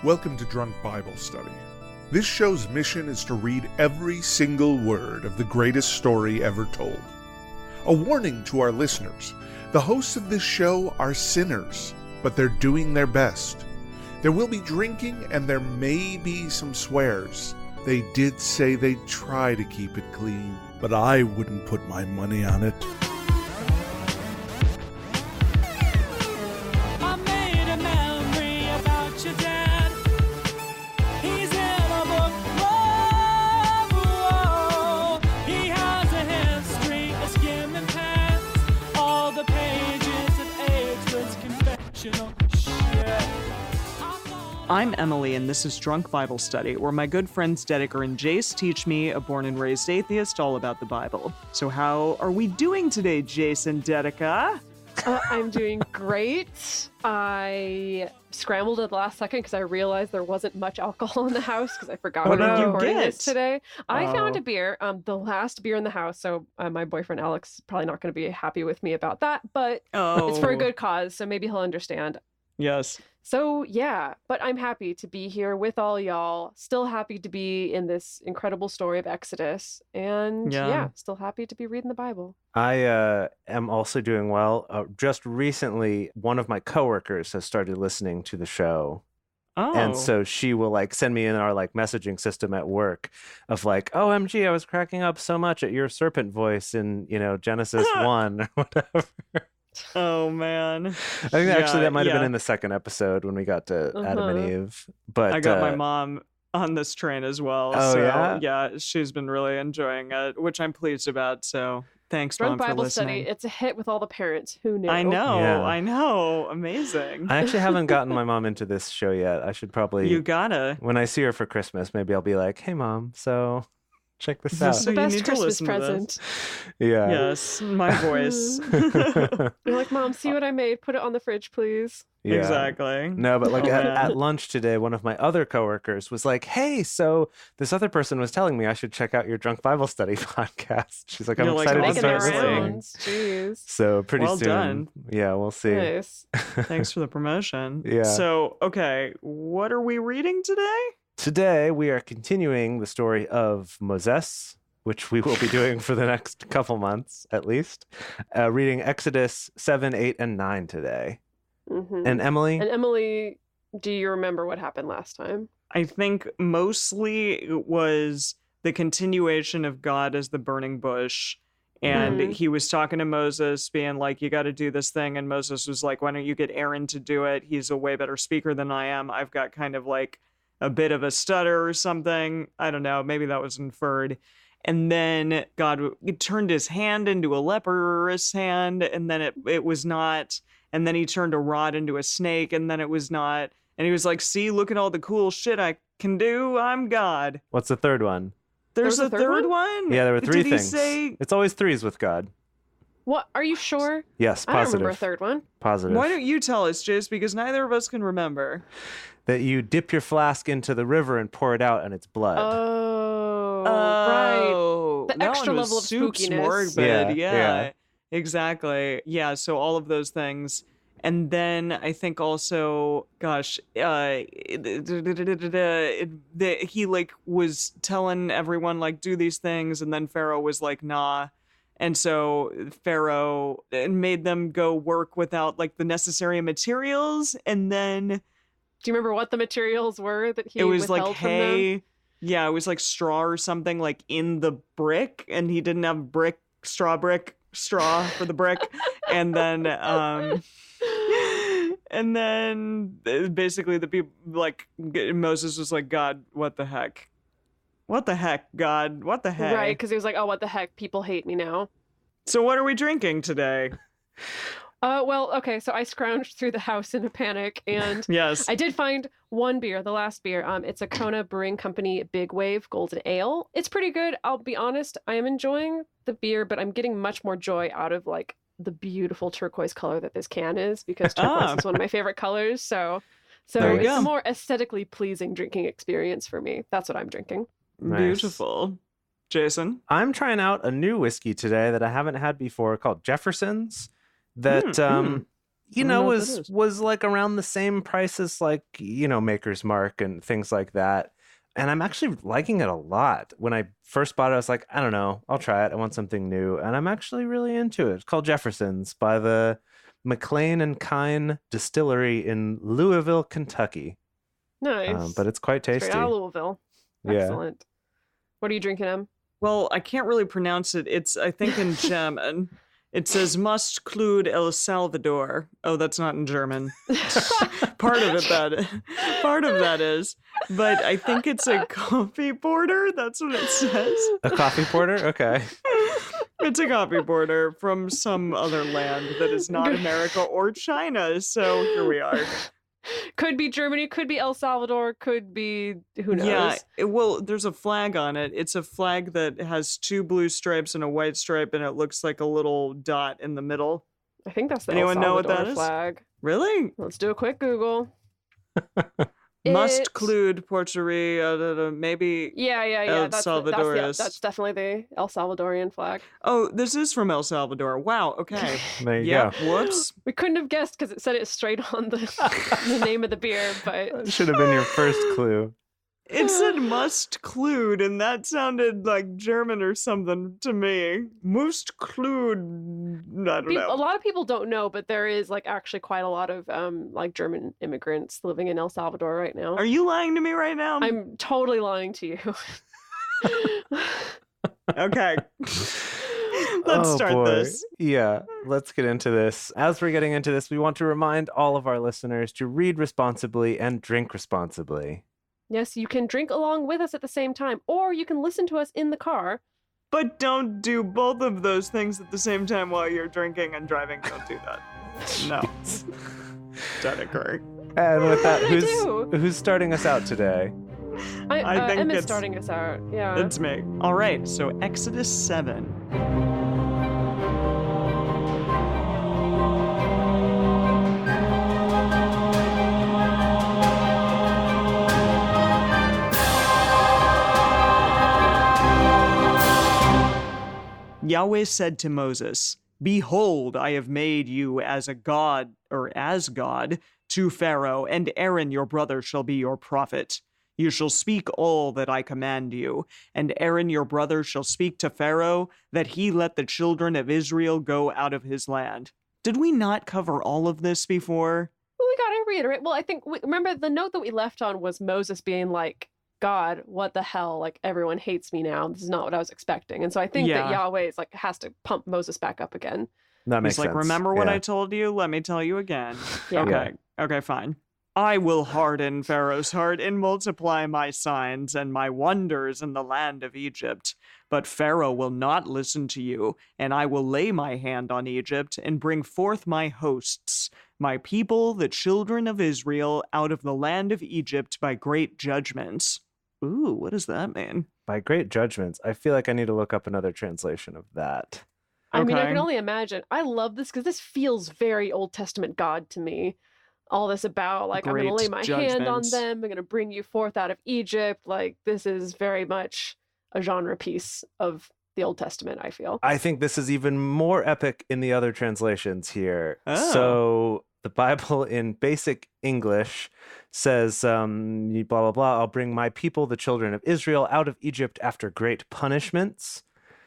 Welcome to Drunk Bible Study. This show's mission is to read every single word of the greatest story ever told. A warning to our listeners, the hosts of this show are sinners, but they're doing their best. There will be drinking and there may be some swears. They did say they'd try to keep it clean, but I wouldn't put my money on it. I'm Emily, and this is Drunk Bible Study, where my good friends Dedeker and Jace teach me, a born and raised atheist, all about the Bible. So how are we doing today, Jace and Dedeker? I'm doing great. I scrambled at the last second because I realized there wasn't much alcohol in the house because I forgot we were recording this today. I found a beer, the last beer in the house, so my boyfriend Alex is probably not going to be happy with me about that, but it's for a good cause, so maybe he'll understand. Yes. So yeah, but I'm happy to be here with all y'all. Still happy to be in this incredible story of Exodus. And yeah still happy to be reading the Bible. I am also doing well. Just recently, one of my coworkers has started listening to the show. Oh. And so she will send me in our messaging system at work of OMG, I was cracking up so much at your serpent voice in, Genesis 1 or whatever. Oh, man. I think actually that might have been in the second episode when we got to Adam and Eve. But I got my mom on this train as well. Oh, so, yeah? she's been really enjoying it, which I'm pleased about. So thanks, Drunk Mom, for Bible listening. Study, it's a hit with all the parents. Who knew? I know. Amazing. I actually haven't gotten my mom into this show yet. I should probably... You gotta. When I see her for Christmas, maybe I'll be like, hey, Mom, so... check this out. The best Christmas present. Yeah. Yes, my voice. You're like, Mom, see what I made? Put it on the fridge, please. Yeah. Exactly. No, but at lunch today, one of my other coworkers was like, hey, so this other person was telling me I should check out your Drunk Bible Study podcast. She's like, I'm excited to start listening. Jeez. So pretty well soon. Done. Yeah, we'll see. Nice. Thanks for the promotion. Yeah. So, okay, what are we reading today? Today, we are continuing the story of Moses, which we will be doing for the next couple months, at least. Reading Exodus 7, 8, and 9 today. Mm-hmm. And Emily? And Emily, do you remember what happened last time? I think mostly it was the continuation of God as the burning bush. And he was talking to Moses, being like, you got to do this thing. And Moses was like, why don't you get Aaron to do it? He's a way better speaker than I am. I've got kind of a bit of a stutter or something. I don't know. Maybe that was inferred. And then God turned his hand into a leprous hand, and then it was not. And then he turned a rod into a snake, and then it was not. And he was like, see, look at all the cool shit I can do. I'm God. What's the third one? There's a third one? Yeah, there were three things. Say... It's always threes with God. What? Are you sure? Yes, positive. I don't remember a third one. Positive. Why don't you tell us, Jace? Because neither of us can remember. That you dip your flask into the river and pour it out, and it's blood. Right. The extra level of spookiness. Yeah. Exactly. Yeah, so all of those things. And then I think also, gosh, he was telling everyone do these things, and then Pharaoh was like, nah. And so Pharaoh made them go work without the necessary materials, and then... Do you remember what the materials were that he withheld from them? It was hay. Yeah, it was straw or something in the brick, and he didn't have straw for the brick. And then basically the people Moses was like, God, what the heck? What the heck, God? What the heck? Right, because he was like, oh, what the heck? People hate me now. So what are we drinking today? Well, okay, so I scrounged through the house in a panic, and yes, I did find one beer, the last beer. It's a Kona Brewing Company Big Wave Golden Ale. It's pretty good. I'll be honest, I am enjoying the beer, but I'm getting much more joy out of the beautiful turquoise color that this can is, because turquoise is one of my favorite colors. So it's a more aesthetically pleasing drinking experience for me. That's what I'm drinking. Nice. Beautiful. Jason? I'm trying out a new whiskey today that I haven't had before called Jefferson's. That you I don't know, know what that is. was like around the same price as like, Maker's Mark and things like that. And I'm actually liking it a lot. When I first bought it, I was like, I don't know, I'll try it. I want something new. And I'm actually really into it. It's called Jefferson's by the McLean and Kine Distillery in Louisville, Kentucky. Nice. But it's quite tasty. Straight out of Louisville. Yeah. Excellent. What are you drinking, Em? Well, I can't really pronounce it. It's, I think, in German. It says must clude El Salvador. Oh, that's not in German. Part of that is. But I think it's a coffee porter. That's what it says. A coffee porter? Okay. It's a coffee porter from some other land that is not America or China. So here we are. Could be Germany, could be El Salvador, could be who knows. Yeah, well, there's a flag on it. It's a flag that has 2 blue stripes and a white stripe, and it looks like a little dot in the middle. I think that's the Anyone El know what Salvador that is? flag. Really? Let's do a quick Google. Must clude Portuguese, maybe. Yeah. El Salvador. That's definitely the El Salvadorian flag. Oh, this is from El Salvador. Wow. Okay. There you Yeah. go. Whoops. We couldn't have guessed because it said it straight on the name of the beer, but That should have been your first clue. It said must clude, and that sounded like German or something to me. Must clude. I don't know. a lot of people don't know, but there is like actually quite a lot of like German immigrants living in El Salvador right now. Are you lying to me right now? I'm totally lying to you. Okay. Let's start boy. this. Yeah, let's get into this. As we're getting into this, we want to remind all of our listeners to read responsibly and drink responsibly. Yes, you can drink along with us at the same time, or you can listen to us in the car. But don't do both of those things at the same time while you're drinking and driving. Don't do that. No. Don't occur. And with that, What did I do? who's starting us out today? I think Emma's it's- starting us out. Yeah. It's me. All right, so Exodus 7. Yahweh said to Moses, "Behold, I have made you as God to Pharaoh, and Aaron your brother shall be your prophet. You shall speak all that I command you, and Aaron your brother shall speak to Pharaoh, that he let the children of Israel go out of his land." Did we not cover all of this before? Well, we gotta reiterate. Well, I think remember the note that we left on was Moses being like, "God, what the hell? Like everyone hates me now. This is not what I was expecting." And so I think that Yahweh is like has to pump Moses back up again. That makes He's like, sense. "Remember what Yeah. I told you? Let me tell you again." Yeah. Okay. Okay, fine. "I will harden Pharaoh's heart and multiply my signs and my wonders in the land of Egypt. But Pharaoh will not listen to you, and I will lay my hand on Egypt and bring forth my hosts, my people, the children of Israel, out of the land of Egypt by great judgments." Ooh, what does that mean? By great judgments. I feel like I need to look up another translation of that. I mean, I Okay. can only imagine. I love this because this feels very Old Testament God to me. All this about like I'm Great going to lay my hand on judgments. them. I'm going to bring you forth out of Egypt. Like this is very much a genre piece of the Old Testament, I feel. I think this is even more epic in the other translations here. Oh. So the Bible in basic English says, blah, blah, blah, "I'll bring my people, the children of Israel, out of Egypt after great punishments."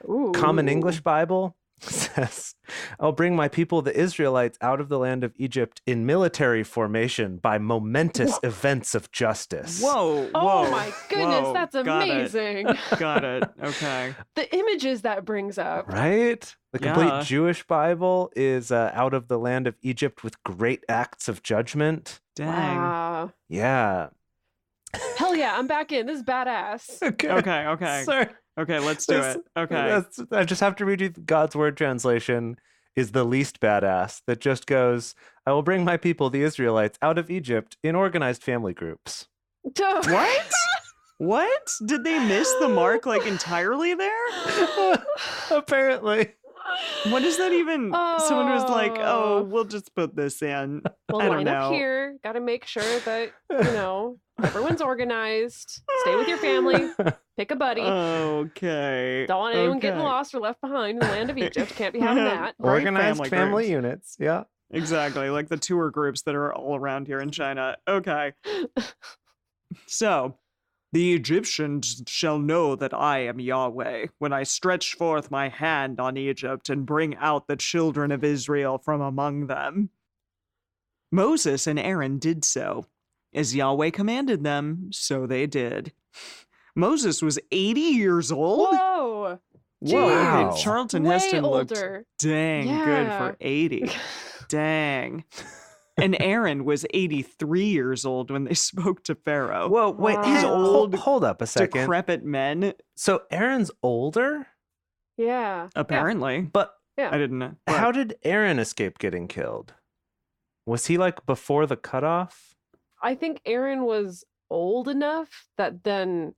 Ooh. Common English Bible says, "I'll bring my people, the Israelites, out of the land of Egypt in military formation by momentous events of justice." Whoa, Oh whoa, my goodness, whoa. that's Got it. amazing. Got it. Okay. The images that brings up. Right? The complete Yeah. Jewish Bible is out of the land of Egypt with great acts of judgment. Dang. Wow. Yeah. Hell yeah, I'm back in. This is badass. Okay. Okay. Sorry. Okay, let's do This- it. Okay. I just have to read you God's word translation is the least badass that just goes, "I will bring my people, the Israelites, out of Egypt in organized family groups." What? What? Did they miss the mark like entirely there? Apparently. What does that even? Someone was like, Oh. "Oh, we'll just put this in." Well, I don't line up know. here. Got to make sure that, everyone's organized. Stay with your family. Pick a buddy. Okay. Don't want anyone getting okay. lost or left behind in the land of Egypt. Can't be having that. Great Organized family family groups. units. Yeah. Exactly, like the tour groups that are all around here in China. Okay. So, the Egyptians shall know that I am Yahweh when I stretch forth my hand on Egypt and bring out the children of Israel from among them. Moses and Aaron did so. As Yahweh commanded them, so they did. Moses was 80 years old? Whoa! Whoa, Wow. okay, Charlton Way Heston looked older. dang good Yeah. for 80. Dang. And Aaron was 83 years old when they spoke to Pharaoh. Whoa, wait, These old, hold up a second. decrepit men, So Aaron's older? Yeah. apparently. But Yeah. I didn't know. how did Aaron escape getting killed? Was he like before the cutoff? I think Aaron was old enough that then.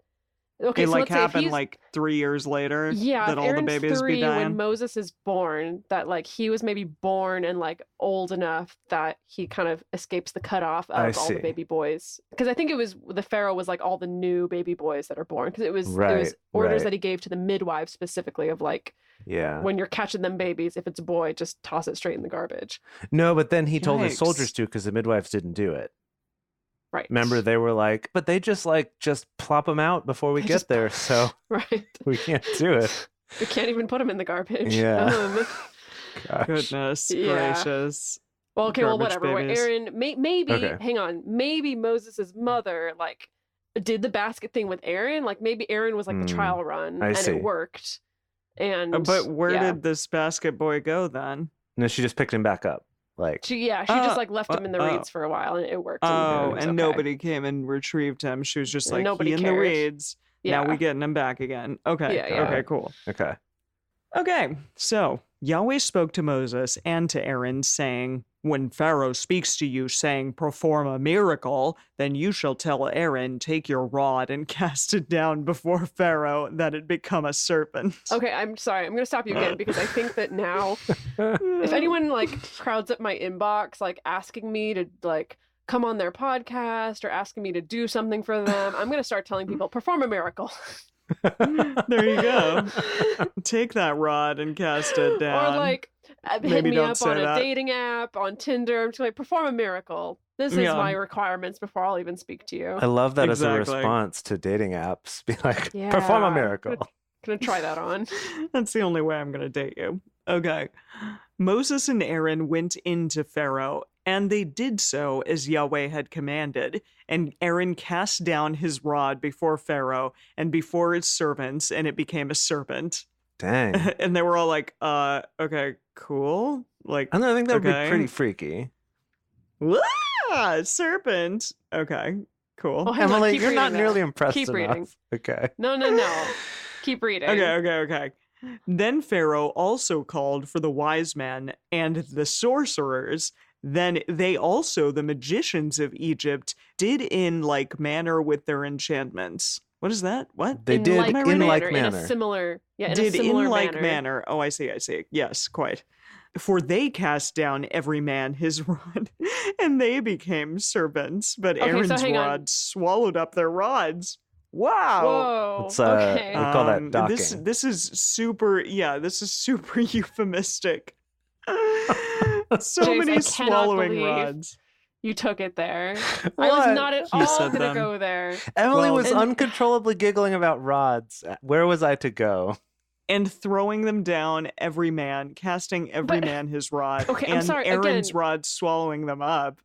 Okay, It so like let's say if happened he's like 3 years later yeah, that if all the Aaron's babies 3 be dying. when Moses is born, that like he was maybe born and like old enough that he kind of escapes the cutoff I of all the see. baby boys. Because I think it was the Pharaoh was like all the new baby boys that are born. Because it was Right, orders right. that he gave to the midwives specifically of like Yeah. when you're catching them babies, if it's a boy, just toss it straight in the garbage. No, but then he told his Yikes. soldiers to because the midwives didn't do it. Right. Remember, they were like, but they just plop them out before we They get just- there, so Right. we can't do it. We can't even put them in the garbage. Yeah. Gosh. Goodness Yeah. gracious. Well, okay, well, Garbage whatever. Where babies. Aaron, maybe, Okay. hang on, maybe Moses' mother, like, did the basket thing with Aaron. Like, maybe Aaron was like the trial run I and see. it worked. And But where yeah. did this basket boy go then? No, she just picked him back up. Like, she just Oh, like left him in the oh. reeds for a while and it worked. Oh, it was and okay. nobody came and retrieved him. She was just And like, nobody he in cared. the reeds. Yeah. Now we getting him back again. Okay. Yeah, yeah. Okay, cool. okay. Okay, so Yahweh spoke to Moses and to Aaron, saying, when Pharaoh speaks to you, saying, perform a miracle, then you shall tell Aaron, take your rod and cast it down before Pharaoh, that it become a serpent. Okay, I'm sorry. I'm going to stop you again because I think that now, if anyone like crowds up my inbox, like asking me to like come on their podcast or asking me to do something for them, I'm going to start telling people, perform a miracle. There you go. Take that rod and cast it down. Or like hit Maybe me don't up say on a that. dating app, on Tinder. I'm just like, perform a miracle. This is Yeah. my requirements before I'll even speak to you. I love that as a Exactly. response to dating apps. Be like, perform a Yeah. miracle. Gonna try that on. That's the only way I'm going to date you. Okay. Moses and Aaron went into Pharaoh, and they did so as Yahweh had commanded. And Aaron cast down his rod before Pharaoh and before his servants, and it became a serpent. Dang. And they were all like, okay, cool. Like, I think that would Okay. be pretty freaky. serpent. Okay, cool. Oh, hang on, Emily, keep you're not reading nearly that. impressed Keep enough. reading. Okay. No. Keep reading. Okay. Then Pharaoh also called for the wise men and the sorcerers. Then they also, the magicians of Egypt, did in like manner with their enchantments. What is that? What? They did like in like In manner. a similar, in did a similar in like manner. manner. Oh, I see. Yes, quite. For they cast down every man his rod, and they became serpents. But Okay, so Aaron's hang on. rod swallowed up their rods. Wow. Whoa. It's, okay. we call that docking. This is super euphemistic. So James, many I cannot swallowing believe rods. You took it there. I What? was not at You all said gonna them. go there. Emily Well, was and- uncontrollably giggling about rods. Where was I to go? And throwing them down every man, casting every But- man his rod, Okay, I'm and sorry, Aaron's again- rod swallowing them up.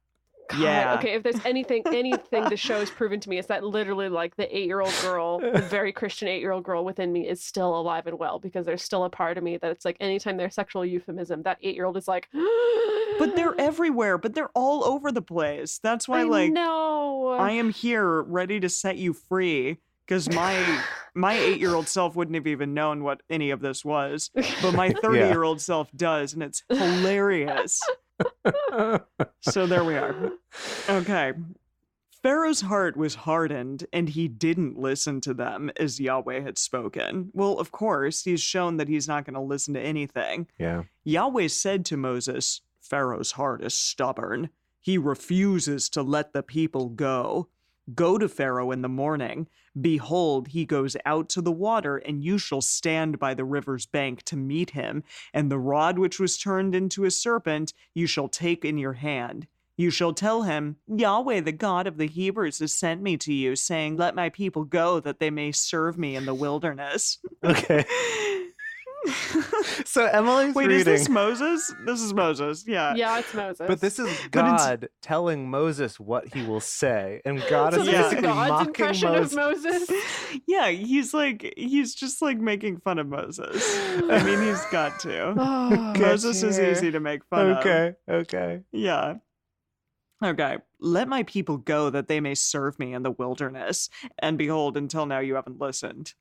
God, Yeah. okay, if there's anything the show has proven to me, it's that literally like the 8-year-old girl, the very Christian 8-year-old girl within me is still alive and well because there's still a part of me that it's like anytime there's sexual euphemism, that 8-year-old is like But they're everywhere, but they're all over the place. That's why, I know. I am here ready to set you free. Because my 8-year-old self wouldn't have even known what any of this was. But my 30-year-old self does, and it's hilarious. So there we are. Okay. Pharaoh's heart was hardened, and he didn't listen to them as Yahweh had spoken. Well, of course, he's shown that he's not going to listen to anything. Yeah. Yahweh said to Moses, Pharaoh's heart is stubborn. He refuses to let the people go. Go to Pharaoh in the morning. Behold, he goes out to the water, and you shall stand by the river's bank to meet him. And the rod which was turned into a serpent you shall take in your hand. You shall tell him, Yahweh, the God of the Hebrews, has sent me to you, saying, let my people go, that they may serve me in the wilderness. Okay. So Emily's Wait, reading. is this Moses? This is Moses, yeah. Yeah, it's Moses. But this is God telling Moses what he will say, and God so is this is basically God's mocking impression Moses. of Moses. Yeah, he's just like making fun of Moses. I mean, he's got to. Oh, Moses is dear. easy to make fun of. Okay. Yeah. Okay. Let my people go that they may serve me in the wilderness. And behold, until now you haven't listened.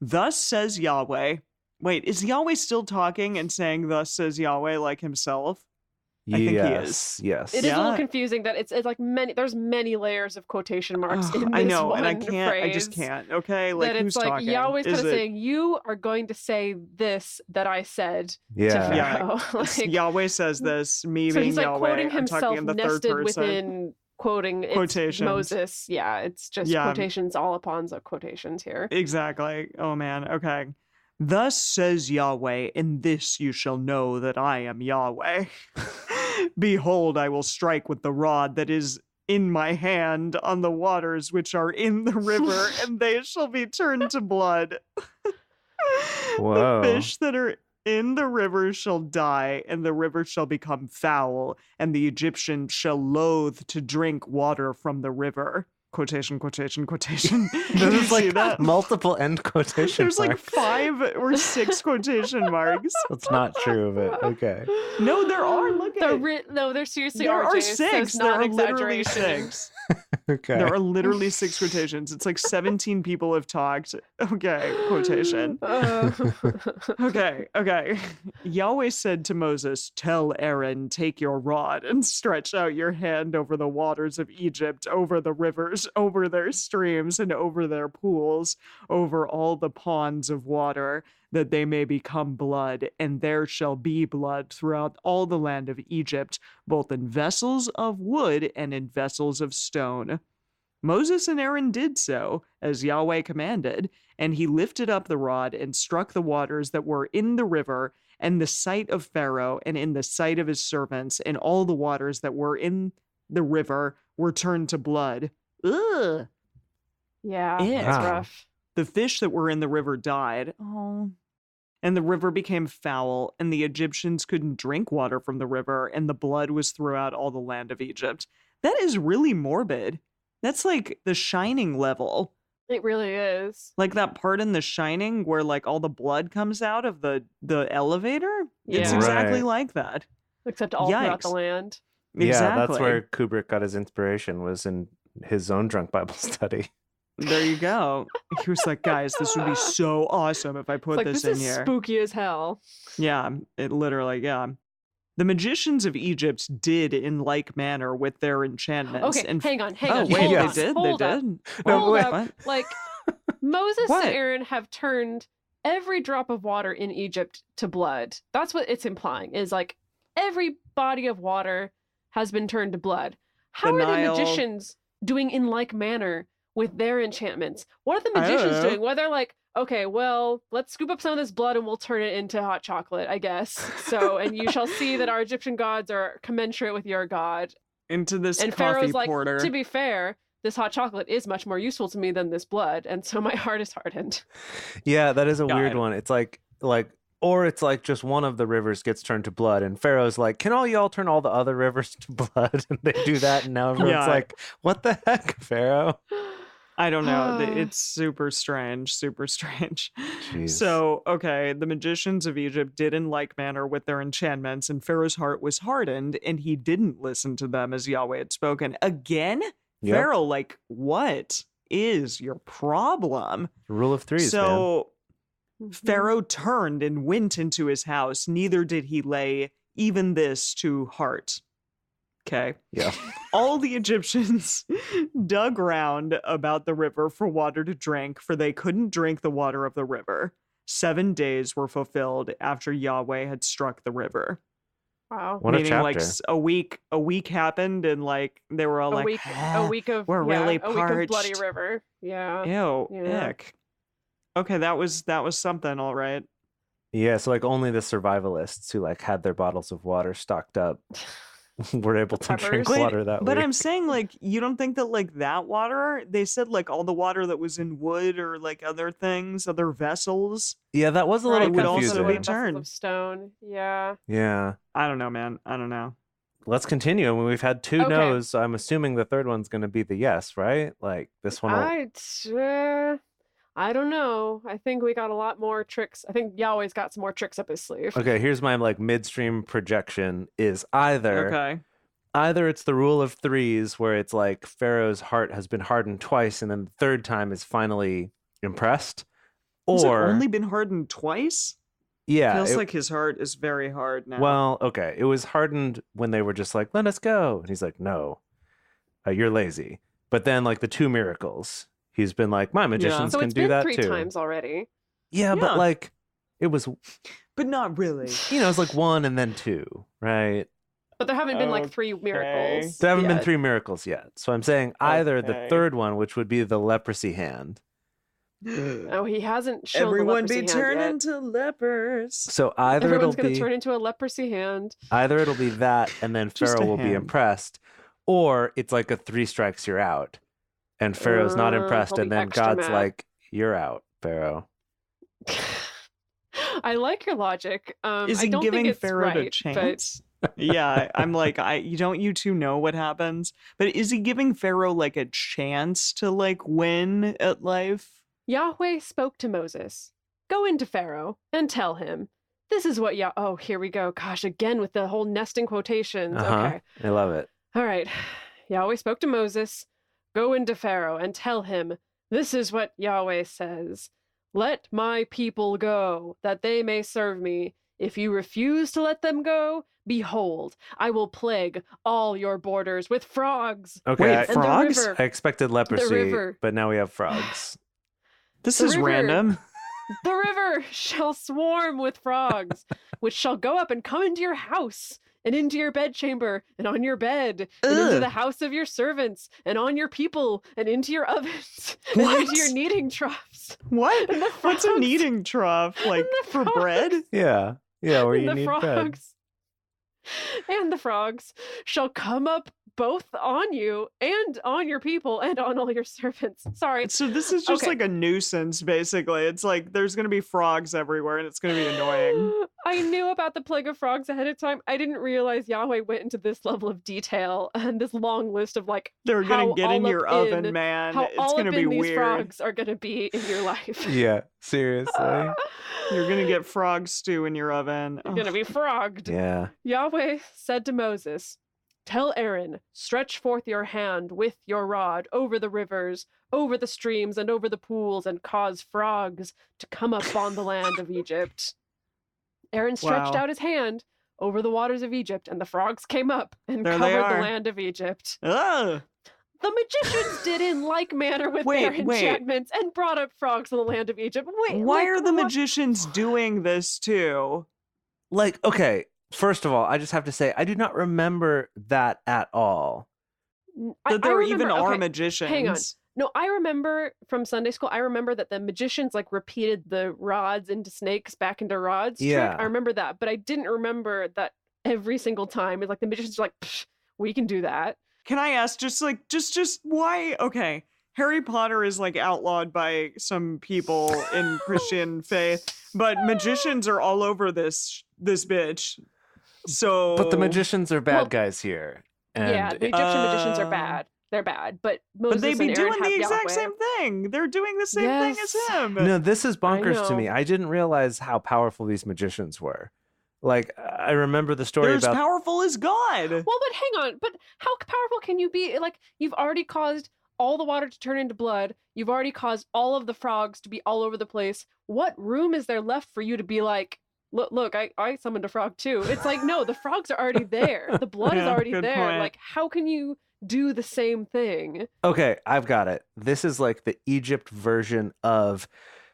Thus says Yahweh. Wait, is Yahweh still talking and saying thus says Yahweh like himself? I think he is. Yes. It is a little confusing that it's like there's many layers of quotation marks in this I know, one and I just phrase. can't. Okay, like that who's it's like talking? Yahweh's kind Is of it saying, you are going to say this that I said to Yeah. Pharaoh. Like, Yahweh says this, me so being he's like Yahweh. quoting I'm himself talking in the third nested person. within quoting Quotations. Moses. Yeah, it's just quotations all upon quotations here. Exactly. Oh man. Okay. Thus says Yahweh, in this you shall know that I am Yahweh. Behold, I will strike with the rod that is in my hand on the waters which are in the river, and they shall be turned to blood. Whoa. The fish that are in the river shall die, and the river shall become foul, and the Egyptians shall loathe to drink water from the river. Quotation, quotation, quotation. This is like that? multiple end quotation There's like marks. 5 or 6 quotation marks. That's not true of it. Okay. No, there are. Look at it. No, there seriously There are RJ, so 6. it's There not are literally exaggeration. 6. Okay. There are literally 6 quotations. It's like 17 people have talked. Okay, quotation. Okay. Yahweh said to Moses, tell Aaron, take your rod and stretch out your hand over the waters of Egypt, over the rivers, over their streams, and over their pools, over all the ponds of water, that they may become blood, and there shall be blood throughout all the land of Egypt, both in vessels of wood and in vessels of stone. Moses and Aaron did so, as Yahweh commanded, and he lifted up the rod and struck the waters that were in the river, and the sight of Pharaoh, and in the sight of his servants, and all the waters that were in the river were turned to blood. Ugh! Yeah, Ew. that's Wow. rough. The fish that were in the river died. Oh. And the river became foul, and the Egyptians couldn't drink water from the river, and the blood was throughout all the land of Egypt. That is really morbid. That's like The Shining level. It really is. Like that part in The Shining where like all the blood comes out of the elevator. It's Yeah. exactly Right. like that. Except all throughout the Yikes. land. Yeah, Exactly. that's where Kubrick got his inspiration, was in his own drunk Bible study. There you go. He was like, guys, this would be so awesome if I put It's like, this this in is here. spooky as hell. Yeah, it literally, yeah. The magicians of Egypt did in like manner with their enchantments. Okay, and hang on. oh, Hold wait, on, yes. they did? hold They up. did? No, Hold wait. up. What? Like, Moses What? and Aaron have turned every drop of water in Egypt to blood. That's what it's implying, is like every body of water has been turned to blood. How The are Nile- the magicians doing in like manner with their enchantments? What are the I don't magicians know. doing? Well, they're like, okay, well, let's scoop up some of this blood and we'll turn it into hot chocolate, I guess. So, and you shall see that our Egyptian gods are commensurate with your god. Into this And coffee Pharaoh's like, porter. to be fair, this hot chocolate is much more useful to me than this blood, and so my heart is hardened. Yeah, that is a Got weird it. one. It's like or it's like just one of the rivers gets turned to blood, and Pharaoh's like, "Can all y'all turn all the other rivers to blood?" And they do that, and now everyone's Yeah. like, "What the heck, Pharaoh?" I don't know. It's super strange, super strange. Jeez. So, okay, the magicians of Egypt did in like manner with their enchantments, and Pharaoh's heart was hardened, and he didn't listen to them as Yahweh had spoken. Again? Yep. Pharaoh, like, what is your problem? Rule of threes, man. So, Pharaoh turned and went into his house, neither did he lay even this to heart. Okay. Yeah. All the Egyptians dug round about the river for water to drink, for they couldn't drink the water of the river. 7 days were fulfilled after Yahweh had struck the river. Wow. What a Meaning like chapter. a week happened and like they were all A like, week, a week of we're really a week of Bloody parched. River. Yeah. Ew, Yeah. ick. Okay, that was something, all right. Yeah, so like only the survivalists who like had their bottles of water stocked up were able to drink Peppers. water that But week. I'm saying, like, you don't think that, like, that water, they said, like, all the water that was in wood or, like, other things, other vessels. Yeah, that was a little Right, would also confusing. be vessels turned. of stone. Yeah. Yeah. I don't know, man. I don't know. Let's continue. I mean, we've had two Okay. no's, so I'm assuming the third one's going to be the yes, right? Like this one. I don't know. I think we got a lot more tricks. I think Yahweh's got some more tricks up his sleeve. Okay, here's my like midstream projection is Okay. either it's the rule of threes where it's like Pharaoh's heart has been hardened twice and then the third time is finally impressed, Has it or only been hardened twice? yeah, Feels it- like his heart is very hard now. well, okay, it was hardened when they were just like, let us go, and he's like, no, you're lazy. But then like the two miracles, he's been like, my magicians So can it's do been that 3 too. times already. Yeah, Yeah. but like it was, but not really. it's like 1 and then 2, right? But there haven't been like 3 miracles. There haven't been yet. 3 miracles yet. So I'm saying either the Okay. third one, which would be the leprosy hand. Oh, he hasn't shown the Everyone leprosy be hand turned yet. into lepers. So either Everyone's it'll going to be turn into a leprosy hand. either it'll be that, and then Just Pharaoh a will be hand. impressed, or it's like a 3 strikes you're out, and Pharaoh's not impressed, he'll and be then extra God's mad. like, "You're out, Pharaoh." I like your logic. Is I he don't giving think it's Pharaoh right, a chance? Yeah, I'm like, you two know what happens, but is he giving Pharaoh like a chance to like win at life? Yahweh spoke to Moses. Go into Pharaoh and tell him. This is what Oh, here we go. Gosh, again with the whole nesting quotations. Okay. I love it. All right. Yahweh spoke to Moses. Go into Pharaoh and tell him. This is what Yahweh says. Let my people go, that they may serve me. If you refuse to let them go, behold, I will plague all your borders with frogs. Okay, Wait, And frogs? the river. I expected leprosy, river. but now we have frogs. This The is river. random. The river shall swarm with frogs, which shall go up and come into your house, and into your bedchamber, and on your bed, and into Ugh. the house of your servants, and on your people, and into your ovens, and What? into your kneading troughs. What? And the What's a frogs- kneading trough? Like the for frogs. bread? Yeah, where And you the need bread. frogs. And the frogs shall come up both on you and on your people and on all your servants. Sorry. So this is just Okay. like a nuisance, basically. It's like there's gonna be frogs everywhere, and it's gonna be annoying. I knew about the plague of frogs ahead of time. I didn't realize Yahweh went into this level of detail and this long list of like They're how gonna get in all your up oven, in- man. how It's all gonna up be in these weird. frogs are gonna be in your life. Yeah, seriously. You're gonna get frog stew in your oven. You're gonna be frogged. Yeah. Yahweh said to Moses, tell Aaron, stretch forth your hand with your rod over the rivers, over the streams, and over the pools, and cause frogs to come up on the land of Egypt. Aaron stretched Wow. out his hand over the waters of Egypt, and the frogs came up and There they covered are. the land of Egypt. Ugh. The magicians did in like manner with their Wait, wait. enchantments and brought up frogs in the land of Egypt. Wait, Why like, are the what? magicians doing this too? Like, okay, first of all, I just have to say, I do not remember that at all. That there even remember- are okay, magicians. hang on. No, I remember from Sunday school, I remember that the magicians like repeated the rods into snakes back into rods Yeah. trick. I remember that, but I didn't remember that every single time. It's like the magicians are like, "Psh, we can do that. Can I ask just why? Okay. Harry Potter is like outlawed by some people in Christian faith, but magicians are all over this bitch. So But the magicians are bad Well, guys here. And Yeah, the Egyptian magicians are uh, bad. They're bad, but Moses But they be and Aaron doing the have exact Yahweh. same thing. They're doing the same thing as Yes. him. no, this is bonkers to know. me. I didn't realize how powerful these magicians were. Like, I remember the story They're as about powerful as God. Well, but hang on. But how powerful can you be? Like, you've already caused all the water to turn into blood. You've already caused all of the frogs to be all over the place. What room is there left for you to be like, look, I summoned a frog too? It's like, no, the frogs are already there. The blood is Yeah, already good there. point. Like, how can you do the same thing? Okay, I've got it. This is like the Egypt version of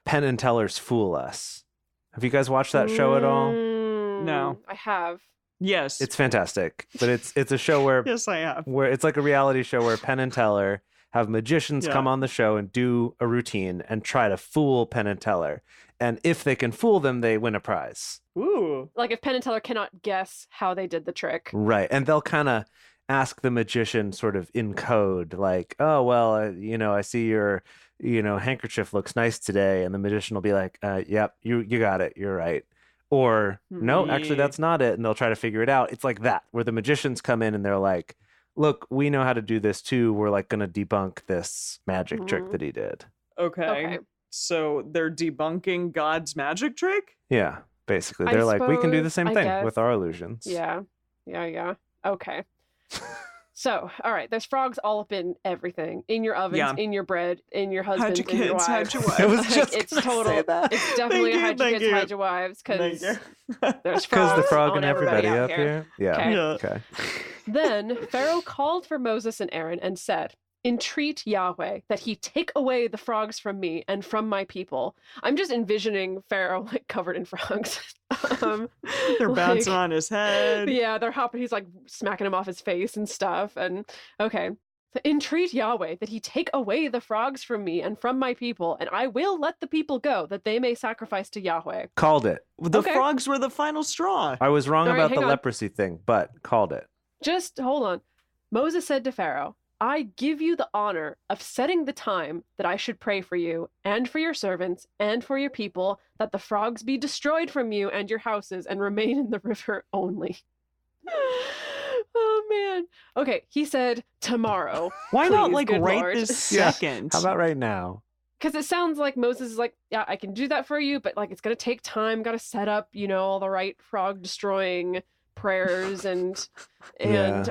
Penn and Teller's Fool Us. Have you guys watched that show at all? No. I have. Yes. It's fantastic, but it's a show where Yes, I have. where it's like a reality show where Penn and Teller have magicians come on the show and do a routine and try to fool Penn and Teller. And if they can fool them, they win a prize. Ooh. Like if Penn and Teller cannot guess how they did the trick. Right. And they'll kind of ask the magician sort of in code, like, oh, well, I see your, handkerchief looks nice today. And the magician will be like, yep, you got it. You're right. Or no, actually, that's not it. And they'll try to figure it out. It's like that, where the magicians come in and they're like, look, we know how to do this too. We're like going to debunk this magic trick that he did. Okay. So they're debunking God's magic trick? Yeah, basically. They're like, we can do the same thing with our illusions. Yeah. Okay. So, all right, there's frogs all up in everything. In your ovens, in your bread, in your husband, in your wives. Hide your wives. I was just it's total. It's definitely hide your kids, hide your wives, because there's frogs. Because the frog and everybody everybody out up here. Yeah. Okay. Then Pharaoh called for Moses and Aaron and said, entreat Yahweh that he take away the frogs from me and from my people. I'm just envisioning Pharaoh like covered in frogs. They're bouncing on his head. Yeah, they're hopping. He's like smacking him off his face and stuff. And okay. Entreat Yahweh that he take away the frogs from me and from my people, and I will let the people go that they may sacrifice to Yahweh. Called it. The frogs were the final straw. I was wrong about the leprosy thing, but called it. Just hold on. Moses said to Pharaoh, I give you the honor of setting the time that I should pray for you and for your servants and for your people, that the frogs be destroyed from you and your houses and remain in the river only. Oh, man. Okay, he said tomorrow. Why please, not like right Lord. this second? How about right now? Because it sounds like Moses is like, yeah, I can do that for you, but like it's going to take time. Got to set up, all the right frog destroying prayers and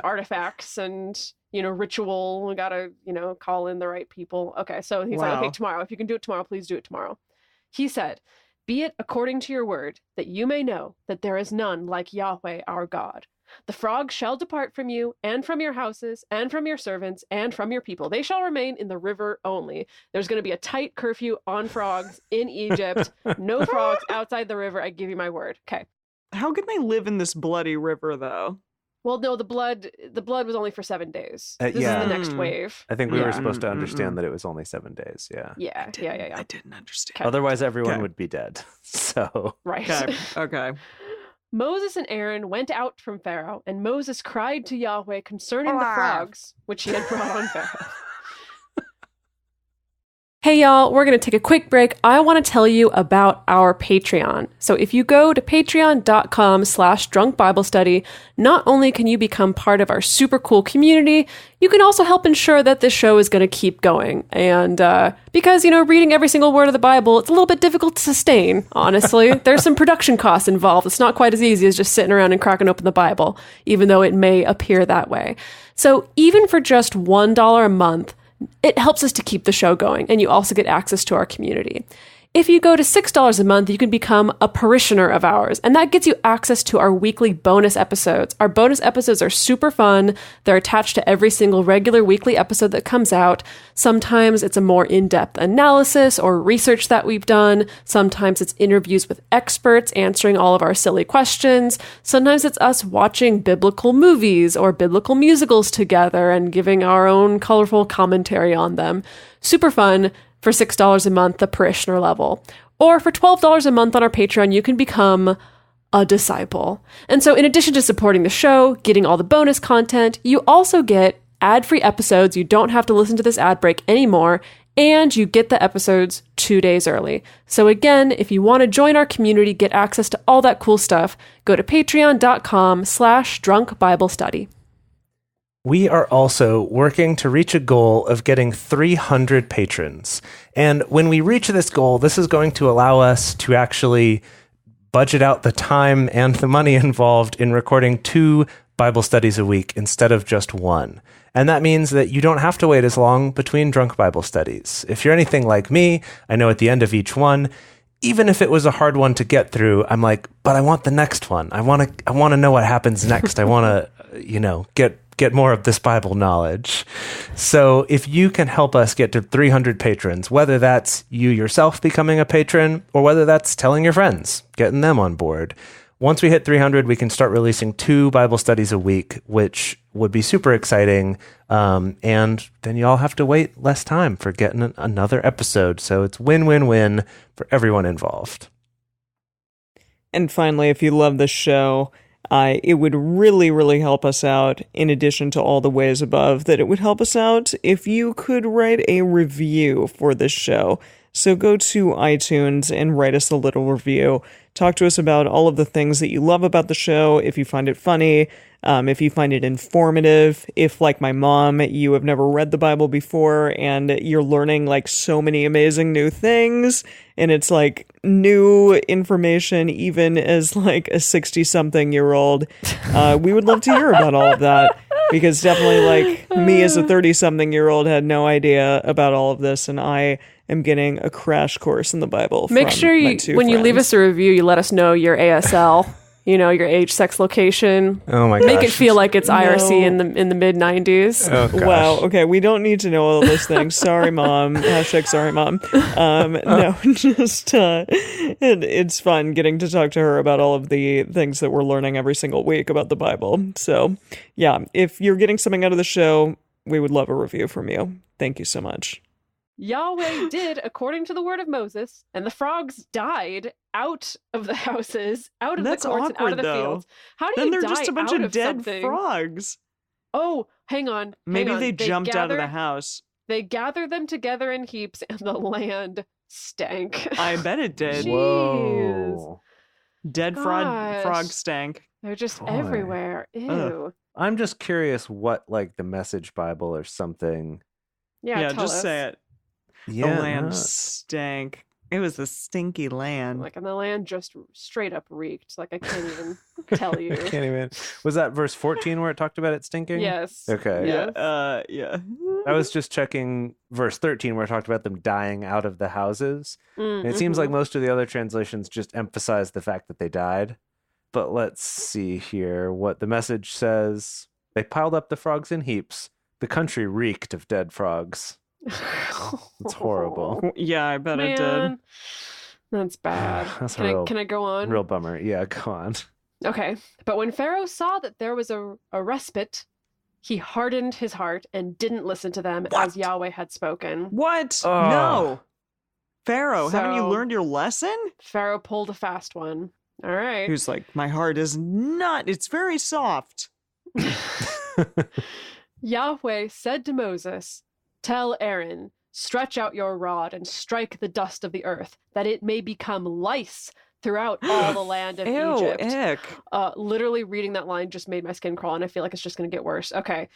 artifacts and ritual. We gotta call in the right people. Okay, so he's like, okay, tomorrow, if you can do it tomorrow, please do it tomorrow. He said, be it according to your word, that you may know that there is none like Yahweh our God. The frogs shall depart from you and from your houses and from your servants and from your people. They shall remain in the river only. There's going to be a tight curfew on frogs in Egypt. No frogs outside the river. I give you my word. Okay. How can they live in this bloody river, though? Well, no, the blood was only for 7 days. This is the next wave. I think we were supposed to understand that it was only 7 days. Yeah. Yeah. I didn't understand. Okay. Otherwise, everyone would be dead. So. Right. Okay. Moses and Aaron went out from Pharaoh, and Moses cried to Yahweh concerning the frogs, which he had brought on Pharaoh. Hey y'all, we're going to take a quick break. I want to tell you about our Patreon. So if you go to patreon.com/drunkbiblestudy, not only can you become part of our super cool community, you can also help ensure that this show is going to keep going. And because, reading every single word of the Bible, it's a little bit difficult to sustain, honestly. There's some production costs involved. It's not quite as easy as just sitting around and cracking open the Bible, even though it may appear that way. So even for just $1 a month, it helps us to keep the show going, and you also get access to our community. If you go to $6 a month, you can become a parishioner of ours, and that gets you access to our weekly bonus episodes. Our bonus episodes are super fun. They're attached to every single regular weekly episode that comes out. Sometimes it's a more in-depth analysis or research that we've done. Sometimes it's interviews with experts answering all of our silly questions. Sometimes it's us watching biblical movies or biblical musicals together and giving our own colorful commentary on them. Super fun. For $6 a month, the parishioner level. Or for $12 a month on our Patreon, you can become a disciple. And so in addition to supporting the show, getting all the bonus content, you also get ad-free episodes. You don't have to listen to this ad break anymore, and you get the episodes 2 days early. So again, if you want to join our community, get access to all that cool stuff, go to patreon.com/drunkbiblestudy. We are also working to reach a goal of getting 300 patrons. And when we reach this goal, this is going to allow us to actually budget out the time and the money involved in recording 2 Bible studies a week instead of just 1. And that means that you don't have to wait as long between drunk Bible studies. If you're anything like me, I know at the end of each one, even if it was a hard one to get through, I'm like, but I want the next one. I want to know what happens next. I want to, get more of this Bible knowledge. So if you can help us get to 300 patrons, whether that's you yourself becoming a patron or whether that's telling your friends, getting them on board, Once we hit 300, we can start releasing 2 Bible studies a week, which would be super exciting. And then y'all have to wait less time for getting another episode. So it's win-win-win for everyone involved. And finally, if you love this show, it would really, really help us out, in addition to all the ways above, that it would help us out if you could write a review for this show. So go to iTunes and write us a little review. Talk to us about all of the things that you love about the show, if you find it funny, if you find it informative, if, like my mom, you have never read the Bible before and you're learning like so many amazing new things, and it's like new information even as like a 60-something-year-old. We would love to hear about all of that, because definitely like me as a 30-something-year-old had no idea about all of this, and I am getting a crash course in the Bible. Make sure when you leave us a review, you let us know your ASL, your age, sex, location. Oh my gosh. Make it feel like it's IRC in the mid 90s. Oh, wow. Okay, we don't need to know all those things. Sorry, Mom. Hashtag sorry, Mom. No, just it's fun getting to talk to her about all of the things that we're learning every single week about the Bible. So, yeah, if you're getting something out of the show, we would love a review from you. Thank you so much. Yahweh did according to the word of Moses, and the frogs died out of the houses, out of That's the courts, awkward, and out of the though. fields. How do Then you they're die just a bunch out of dead something? frogs. Oh, hang on. Maybe they jumped out of the gathered- house. They gathered them together in heaps, and the land stank. I bet it did. Jeez. Whoa. Dead Gosh. frog stank. They're just Boy. everywhere. Ew. I'm just curious what, like, the Message Bible or something. Yeah, tell just us. say it. Yeah, The land no. stank. It was a stinky land. Like, and the land just straight up reeked. Like, I can't even tell you. I can't even. Was that verse 14 where it talked about it stinking? Yes. Okay. Yes. Yeah. I was just checking verse 13 where it talked about them dying out of the houses. And it seems like most of the other translations just emphasize the fact that they died. But let's see here what the Message says. They piled up the frogs in heaps. The country reeked of dead frogs. It's horrible. Yeah, I bet it did. Man, that's bad. That's Can I go on? real bummer. Yeah, go on. Okay. But when Pharaoh saw that there was a respite, he hardened his heart and didn't listen to them as Yahweh had spoken. What? Oh. No. Pharaoh, haven't you So- learned your lesson? Pharaoh pulled a fast one. All right. He was like, my heart is not, it's very soft. Yahweh said to Moses, "Tell Aaron, stretch out your rod and strike the dust of the earth, that it may become lice throughout all the land of Ew, Egypt." ick. Literally reading that line just made my skin crawl, and I feel like it's just going to get worse. Okay.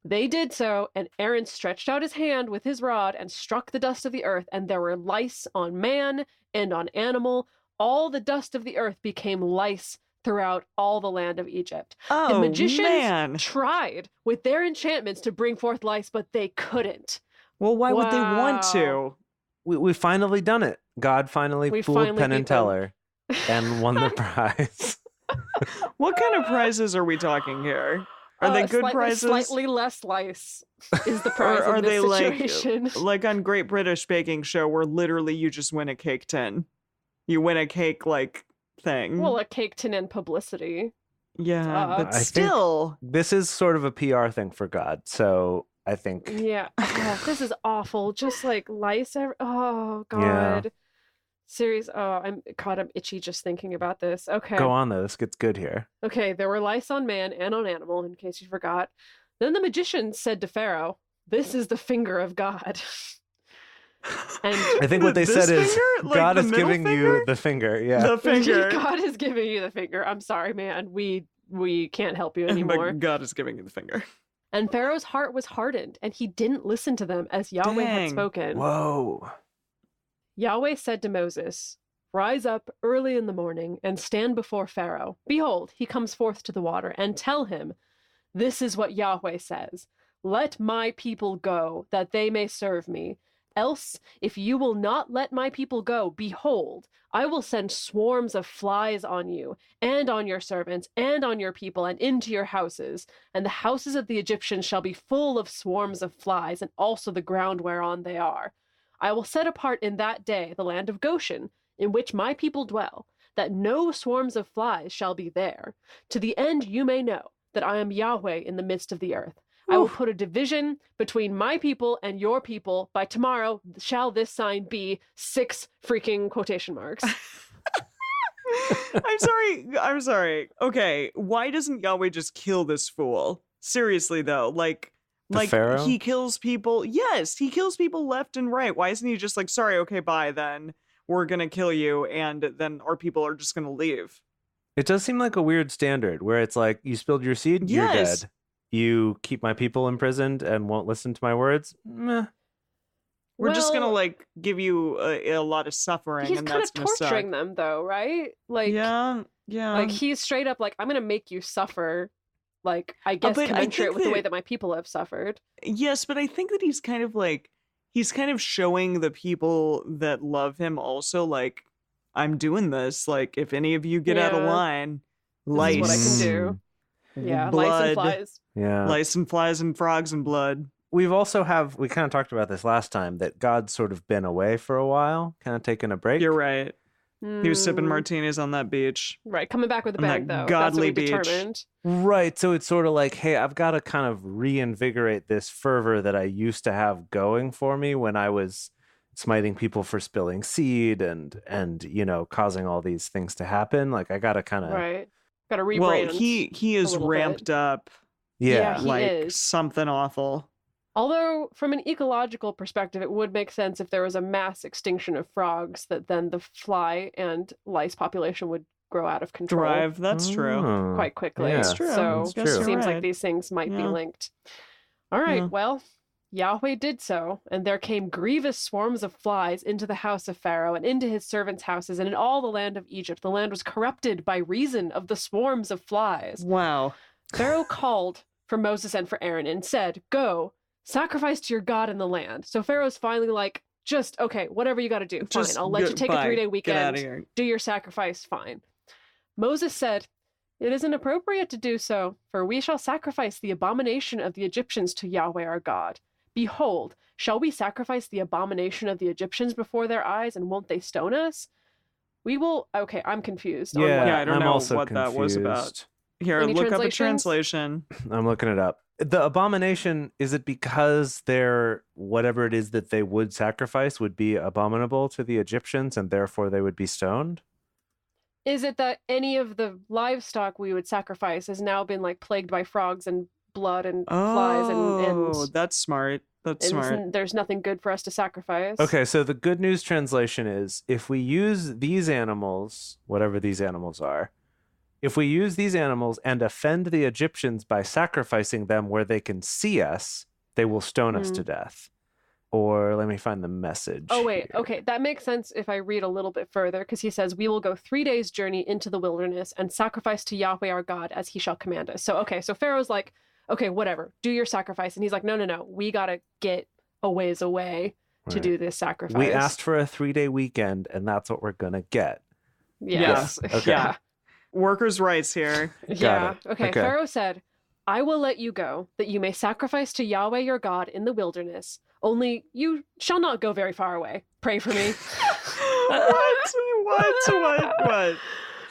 They did so, and Aaron stretched out his hand with his rod and struck the dust of the earth, and there were lice on man and on animal. All the dust of the earth became lice throughout all the land of Egypt. Oh, The magicians man. tried with their enchantments to bring forth lice, but they couldn't. Well, why would they want Wow. to? We finally done it. God finally We fooled finally Penn beat and them. Teller and won the prize. What kind of prizes are we talking here? Are they good prizes? Slightly less lice is the prize Or are in this they situation. like on Great British Baking Show where literally you just win a cake tin? You win a cake like thing. Well, a cake tin and publicity. yeah, but I think- still. This is sort of a PR thing for God. So I think Yeah. Oh, this is awful. Just like lice. Oh, Yeah. God. Serious. Oh, I'm itchy just thinking about this. Okay. go on though. This gets good here. Okay, there were lice on man and on animal, in case you forgot. Then the magician said to Pharaoh, "This is the finger of God." And I think what they This said is finger? Like God the is middle giving finger? you the finger. Yeah. The finger. God is giving you the finger. I'm sorry, man. We can't help you anymore. But God is giving you the finger. And Pharaoh's heart was hardened, and he didn't listen to them as Yahweh had Dang. spoken. Whoa. Yahweh said to Moses, "Rise up early in the morning and stand before Pharaoh. Behold, he comes forth to the water, and tell him, 'This is what Yahweh says. Let my people go, that they may serve me. Else, if you will not let my people go, behold, I will send swarms of flies on you, and on your servants, and on your people, and into your houses. And the houses of the Egyptians shall be full of swarms of flies, and also the ground whereon they are. I will set apart in that day the land of Goshen, in which my people dwell, that no swarms of flies shall be there, to the end you may know that I am Yahweh in the midst of the earth. I will put a division between my people and your people. By tomorrow shall this sign be 6 freaking quotation marks. I'm sorry. Okay, why doesn't Yahweh just kill this fool? Seriously though, like Pharaoh? he kills people. Yes, he kills people left and right. Why isn't he just like, sorry, okay, bye then. We're gonna kill you, and then our people are just gonna leave. It does seem like a weird standard where it's like, you spilled your seed, you're Yes. dead. You keep my people imprisoned and won't listen to my words? Meh. We're just gonna Well, like give you a lot of suffering, he's and kind that's of gonna suck. torturing them though, right? Like, Yeah. like he's straight up like, I'm gonna make you suffer. Like, I guess but I commensurate think with the way that- that my people have suffered. Yes, but I think that he's kind of showing the people that love him also, like, I'm doing this. Like, if any of you get out of Yeah. line, This is lice, what I can do. Yeah, lice blood, and flies. Yeah. lice and flies and frogs and blood. We kind of talked about this last time, that God's sort of been away for a while, kind of taking a break. You're right. He was sipping Mm, martinis on that beach. right, coming back with a on that bang though. godly That's what we beach. determined. Right. So it's sort of like, hey, I've got to kind of reinvigorate this fervor that I used to have going for me when I was smiting people for spilling seed and causing all these things to happen. Like, I got to kind of Right. Got to rebrand. Well, he is little ramped bit. up Yeah, he like is. something awful. Although, from an ecological perspective, it would make sense if there was a mass extinction of frogs, that then the fly and lice population would grow out of control Thrive. That's true. Oh, quite quickly. yeah. That's true. So That's it true. seems Right. like these things might be Yeah. linked. All right, Yeah. well, Yahweh did so, and there came grievous swarms of flies into the house of Pharaoh and into his servants' houses and in all the land of Egypt. The land was corrupted by reason of the swarms of flies. Wow. Pharaoh called for Moses and for Aaron and said, "Go, sacrifice to your God in the land." So Pharaoh's finally like, just, okay, whatever you got to do. Fine, Just I'll let you take a goodbye. 3-day Get out weekend. of here. Do your sacrifice, fine. Moses said, "It isn't appropriate to do so, for we shall sacrifice the abomination of the Egyptians to Yahweh our God. Behold, shall we sacrifice the abomination of the Egyptians before their eyes, and won't they stone us? We will..." Okay, I'm confused. on Yeah, what- Yeah, I don't I'm know also what that was about. confused. Here, Any look up a translations? translation. I'm looking it up. The abomination, is it because their whatever it is that they would sacrifice would be abominable to the Egyptians and therefore they would be stoned? Is it that any of the livestock we would sacrifice has now been like plagued by frogs and blood and flies Oh, and that's smart. That's smart. there's nothing good for us to sacrifice? Okay, so the good news translation is, if we use these animals, whatever these animals are, if we use these animals and offend the Egyptians by sacrificing them where they can see us, they will stone us to death. Or let me find the message. Oh, wait. here. Okay. That makes sense if I read a little bit further, because he says, "We will go 3 days' journey into the wilderness and sacrifice to Yahweh our God as he shall command us." So, okay. So Pharaoh's like, okay, whatever. Do your sacrifice. And he's like, no. We got to get a ways away to Right. do this sacrifice. We asked for a 3-day weekend, and that's what we're going to get. Yes. Yes. Okay. Yeah. Workers' rights here. Yeah. it. Okay. Okay. Pharaoh said, "I will let you go, that you may sacrifice to Yahweh your God in the wilderness. Only you shall not go very far away. Pray for me." What?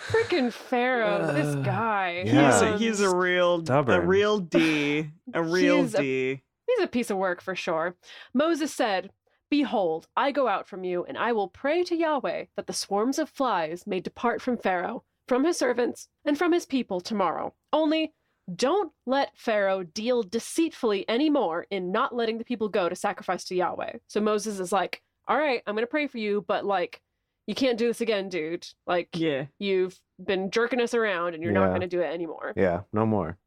Freaking Pharaoh, this guy. Yeah. He's a real Stubborn. D. A real He's a- D. He's a piece of work for sure. Moses said, "Behold, I go out from you, and I will pray to Yahweh that the swarms of flies may depart from Pharaoh, from his servants, and from his people tomorrow. Only don't let Pharaoh deal deceitfully anymore in not letting the people go to sacrifice to Yahweh." So Moses is like, "All right, I'm going to pray for you, but like, you can't do this again, dude. Like, Yeah. you've been jerking us around and you're not Yeah. going to do it anymore." Yeah, no more.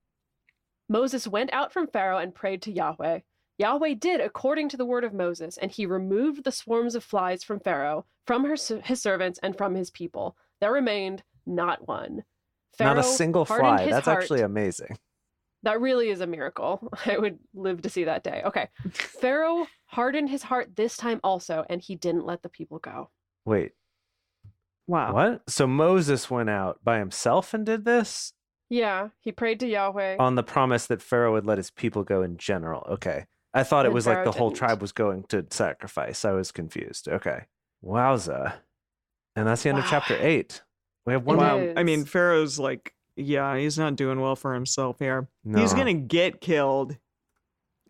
Moses went out from Pharaoh and prayed to Yahweh. Yahweh did according to the word of Moses, and he removed the swarms of flies from Pharaoh, from his servants, and from his people. There remained not one. Not a Pharaoh single hardened fly. his That's heart. actually amazing. That really is a miracle. I would live to see that day. Okay. Pharaoh hardened his heart this time also, and he didn't let the people go. Wait, Wow. what? So Moses went out by himself and did this Yeah, he prayed to Yahweh. on the promise that Pharaoh would let his people go in general. Okay. I thought it And was like Pharaoh the whole didn't. tribe was going to sacrifice. I was confused. Okay. Wowza. And that's the end of Wow. chapter 8. We have one Wow. more. I mean, Pharaoh's like, yeah, he's not doing well for himself here. No. He's gonna get killed.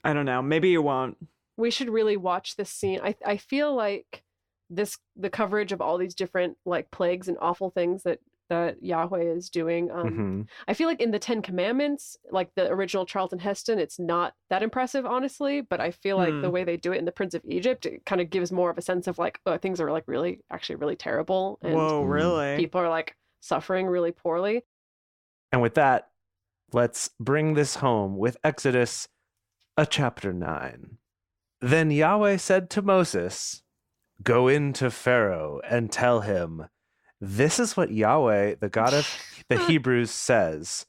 I don't know. Maybe he won't. We should really watch this scene. I feel like the coverage of all these different like plagues and awful things that Yahweh is doing. Mhm. I feel like in the Ten Commandments, like the original Charlton Heston, it's not that impressive, honestly. But I feel like the way they do it in the Prince of Egypt, it kind of gives more of a sense of like, oh, things are like actually really terrible, and Whoa, really? people are like suffering really poorly. And with that, let's bring this home with Exodus, chapter 9. Then Yahweh said to Moses, "Go into Pharaoh and tell him, this is what Yahweh, the God of the Hebrews, says.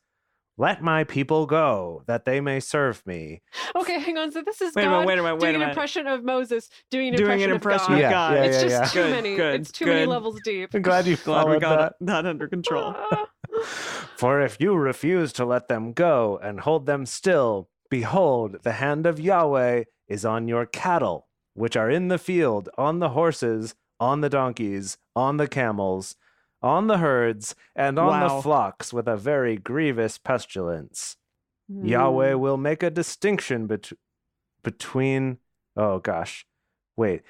Let my people go, that they may serve me." Okay, hang on. So this is Wait a God minute, doing an impression of Moses, doing an Doing impression an of God. impression of God. It's just too Good, many. good, It's too many good. levels deep. I'm glad you Glad we followed got that. that under control. For if you refuse to let them go and hold them still, behold, the hand of Yahweh is on your cattle, which are in the field, on the horses, on the donkeys, on the camels, on the herds, and on Wow. the flocks with a very grievous pestilence. Yahweh will make a distinction between... Oh, gosh. Wait.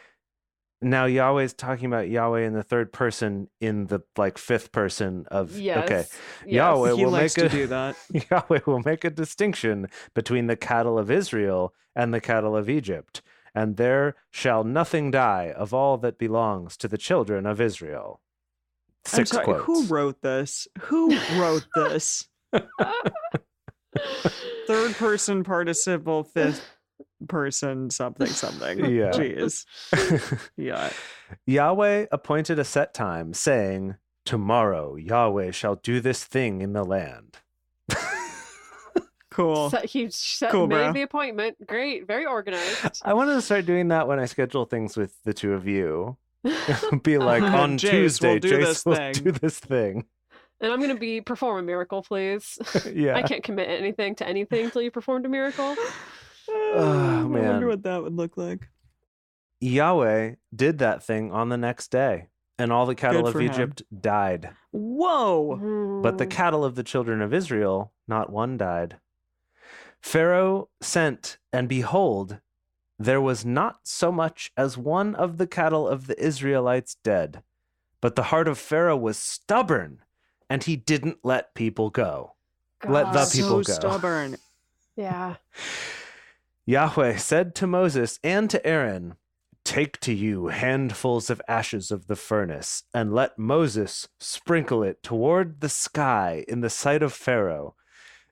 Now Yahweh's talking about Yahweh in the third person in the fifth person of... Yes. Okay. Yes. Yahweh He will likes make to do that. Yahweh will make a distinction between the cattle of Israel and the cattle of Egypt, and there shall nothing die of all that belongs to the children of Israel. I'm 6 sorry, quotes. who wrote this? Who wrote this? Third person participle, fifth person something. Yeah. Jeez. Yeah. Yahweh appointed a set time, saying, "Tomorrow Yahweh shall do this thing in the land." Cool. So he Cool, made bro. the appointment. Great. Very organized. I wanted to start doing that when I schedule things with the two of you. Be like, on Jace, Tuesday, we'll do Jace this will thing. do this thing. And I'm going to perform a miracle, please. Yeah. I can't commit anything to anything until you performed a miracle. Oh, I man. wonder what that would look like. Yahweh did that thing on the next day, and all the cattle Good of for him. Egypt died. Whoa. But the cattle of the children of Israel, not one died. Pharaoh sent, and behold, there was not so much as one of the cattle of the Israelites dead. But the heart of Pharaoh was stubborn, and he didn't let people go. Let the God. people So go. stubborn. Yeah. Yahweh said to Moses and to Aaron, "Take to you handfuls of ashes of the furnace, and let Moses sprinkle it toward the sky in the sight of Pharaoh.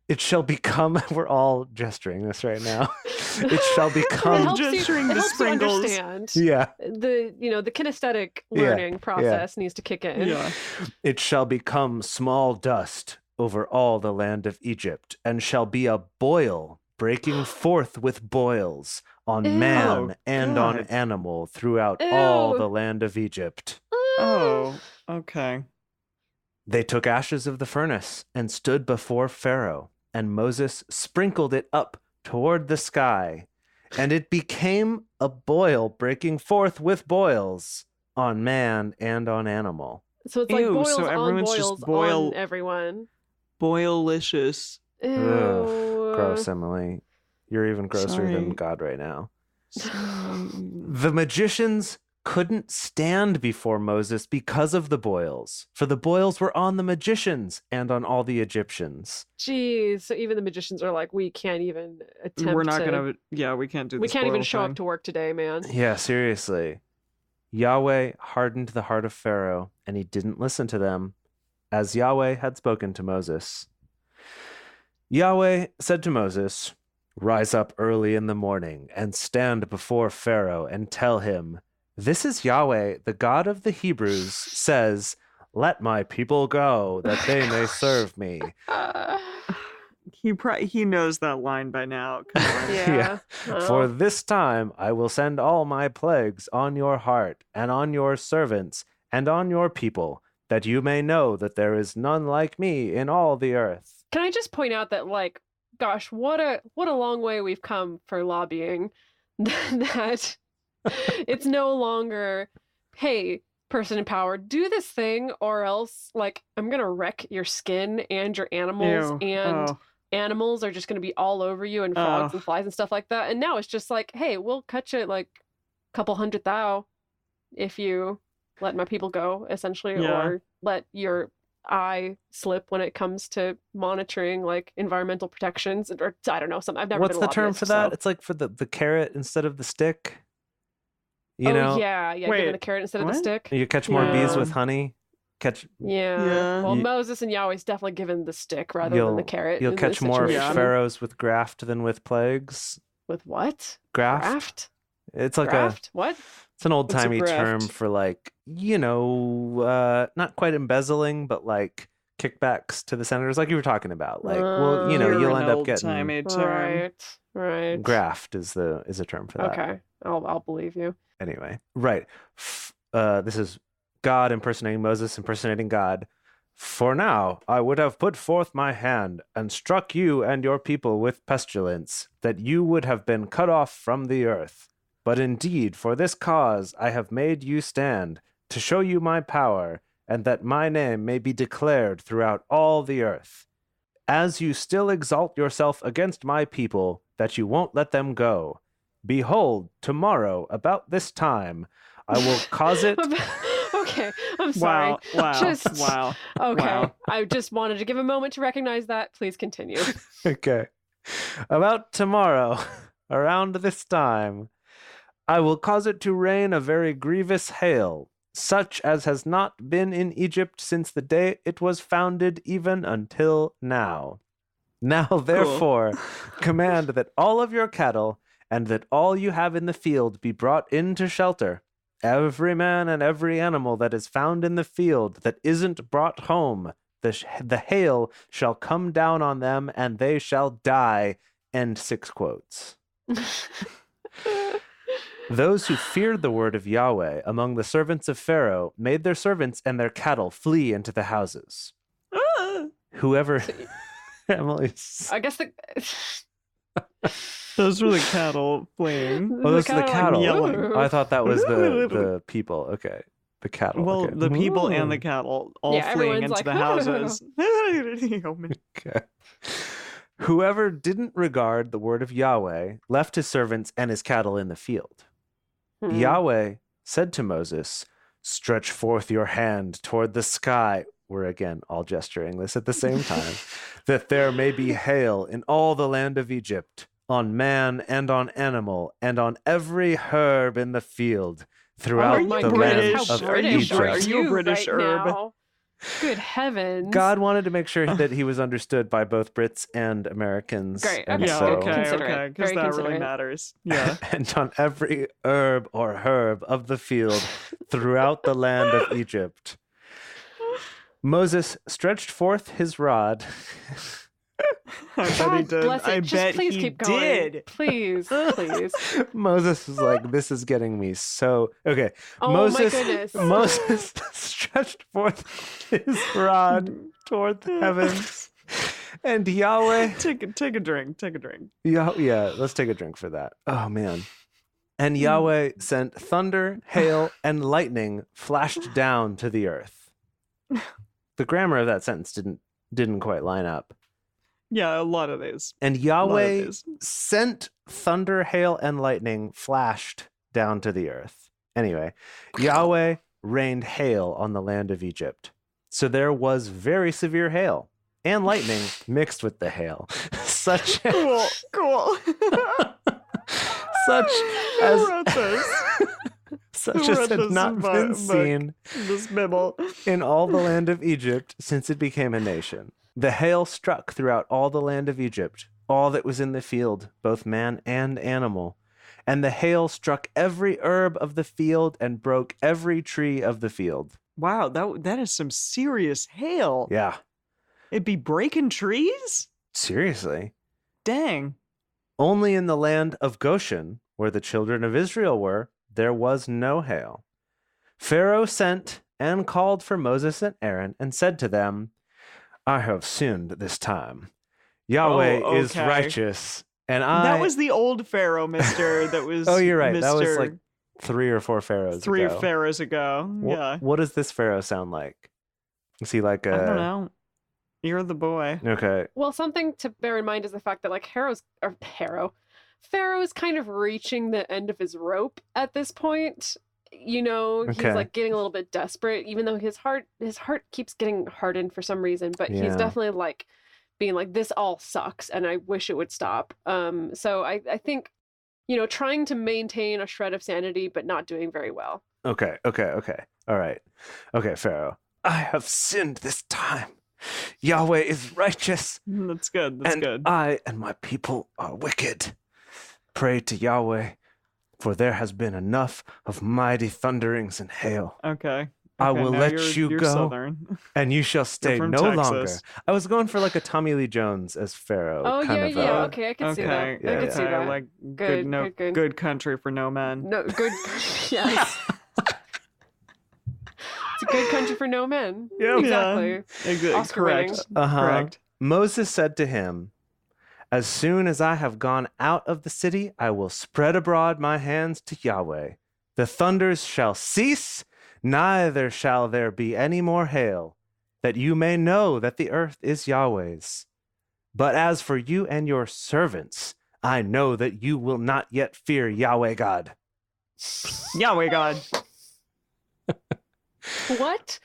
It shall become..." We're all gesturing this right now. It shall It become... helps you, gesturing it the helps you sprinkles. understand. Yeah. The kinesthetic Yeah, learning process needs to kick in. Yeah. "It shall become small dust over all the land of Egypt, and shall be a boil breaking forth with boils on Ew. man Oh, and on God. animal throughout all Ew. the land of Egypt." Oh, okay. They took ashes of the furnace and stood before Pharaoh, and Moses sprinkled it up toward the sky, and it became a boil breaking forth with boils on man and on animal. So it's like Ew, boils so on everyone's just boils boil- on everyone. Boilicious. Ew. Ugh, gross, Emily. You're even grosser than Sorry. God right now. Sorry. The magicians couldn't stand before Moses because of the boils, for the boils were on the magicians and on all the Egyptians. Jeez. So even the magicians are like, we can't even attempt We're not to... gonna. Yeah, we can't do. We this can't even boil show thing. up to work today, man. Yeah, seriously. Yahweh hardened the heart of Pharaoh, and he didn't listen to them, as Yahweh had spoken to Moses. Yahweh said to Moses, "Rise up early in the morning and stand before Pharaoh and tell him, 'This is Yahweh, the God of the Hebrews, says, let my people go, that they may serve me.'" He knows that line by now. Come on. Yeah. "For Oh. this time I will send all my plagues on your heart and on your servants and on your people, that you may know that there is none like me in all the earth." Can I just point out that, like, gosh, what a long way we've come for lobbying. That it's no longer, hey, person in power, do this thing or else like I'm gonna wreck your skin and your animals, Ew. and animals are just gonna be all over you, and frogs and flies and stuff like that. And now it's just like, hey, we'll cut you like a couple hundred thou if you let my people go, essentially, or let your eye slip when it comes to monitoring like environmental protections, or I don't know, something. I've never What's been a the term lobbyist, for that? so. It's like for the carrot instead of the stick. Oh, know? yeah, Wait, giving the carrot instead of the what? stick. You catch more bees Yeah. with honey. Yeah. Well, You- Moses and Yahweh's definitely given the stick rather than the carrot. You'll in catch this more situation. pharaohs with graft than with plagues. With what? Graft? It's like Graft? What? it's an old What's a timey term graft? for like, not quite embezzling, but like kickbacks to the senators, like you were talking about. Like, well, You're you'll an end up old-timey getting term. Right. graft is a term for that. Okay, I'll believe you. Anyway, right. This is God impersonating Moses, impersonating God. For now, I would have put forth my hand and struck you and your people with pestilence, that you would have been cut off from the earth. But indeed, for this cause I have made you stand, to show you my power, and that my name may be declared throughout all the earth. As you still exalt yourself against my people, that you won't let them go, behold, tomorrow, about this time, I will cause it... Okay, I'm sorry. Wow. Wow. Okay, Wow. I just wanted to give a moment to recognize that. Please continue. Okay. About tomorrow, around this time, I will cause it to rain a very grievous hail, such as has not been in Egypt since the day it was founded, even until now. Now, therefore, command that all of your cattle and that all you have in the field be brought into shelter. Every man and every animal that is found in the field that isn't brought home, the hail shall come down on them and they shall die. End 6 quotes. Those who feared the word of Yahweh among the servants of Pharaoh made their servants and their cattle flee into the houses. Whoever... Emily's... I guess the Those were the cattle fleeing. Oh, those are the cattle, cattle. yelling. I thought that was the people. Okay. The cattle. Well, okay. the people and the cattle all Yeah, fleeing everyone's into like, the houses. Okay. Whoever didn't regard the word of Yahweh left his servants and his cattle in the field. Yahweh said to Moses, "Stretch forth your hand toward the sky." We're again all gesturing this at the same time. "That there may be hail in all the land of Egypt, on man and on animal, and on every herb in the field, throughout my the goodness, land how of British Egypt." are Are you a British right herb? now? Good heavens. God wanted to make sure that he was understood by both Brits and Americans. Great, And okay, Yeah, so, good. Considerate. okay, because Very that really considerate. matters. Yeah. and on every herb or herb of the field throughout the land of Egypt. Moses stretched forth his rod. I bet he God did. bless it. I Just bet please he keep going. did. Please, please. Moses was like, "This is getting me so..." Okay. Oh Moses, my goodness. Moses stretched forth his rod toward the heavens. And Yahweh... Take a drink. Take a drink. Yeah, let's take a drink for that. Oh, man. And Yahweh sent thunder, hail, and lightning flashed down to the earth. The grammar of that sentence didn't quite line up. Yeah, a lot of these. And A lot of Yahweh these. sent thunder, hail, and lightning flashed down to the earth. Anyway, Yahweh rained hail on the land of Egypt. So there was very severe hail and lightning mixed with the hail, such Cool. such Who as wrote this? such Who as wrote had this not book? been seen This Bible. in all the land of Egypt since it became a nation. The hail struck throughout all the land of Egypt, all that was in the field, both man and animal. And the hail struck every herb of the field and broke every tree of the field. Wow, that is some serious hail. Yeah, It'd be breaking trees? seriously. Dang. Only in the land of Goshen, where the children of Israel were, there was no hail. Pharaoh sent and called for Moses and Aaron and said to them, "I have sinned this time. Yahweh is okay. righteous, and I..." That was the old Pharaoh, mister. That was Oh, you're right. Mr. That was like 3 or 4 pharaohs Three ago. pharaohs ago. Yeah. What does this pharaoh sound like? Is he like a... I don't know. You're the boy. Okay. Well, something to bear in mind is the fact that like Pharaoh's kind of reaching the end of his rope at this point. You know, he's Okay. like getting a little bit desperate, even though his heart keeps getting hardened for some reason. But he's Yeah. definitely like being like, this all sucks, and I wish it would stop. So I think, you know, trying to maintain a shred of sanity, but not doing very well. Okay. All right. Okay, Pharaoh. I have sinned this time. Yahweh is righteous, That's good. That's and good. I and my people are wicked. Pray to Yahweh, for there has been enough of mighty thunderings and hail. Okay. I Okay, will now let you you're go, Southern. and you shall stay from no longer. Texas. I was going for like a Tommy Lee Jones as Pharaoh. Oh kind of yeah. a- Okay, I can see that. Okay. I Yeah, can see okay, that. like Good, good, good. good country for no men. No, good. Yes. It's a good country for no men. Yeah. Exactly. Oscar Correct. winning. Correct. Moses said to him, as soon as I have gone out of the city, I will spread abroad my hands to Yahweh. The thunders shall cease, neither shall there be any more hail, that you may know that the earth is Yahweh's. But as for you and your servants, I know that you will not yet fear Yahweh God. Yahweh God. What?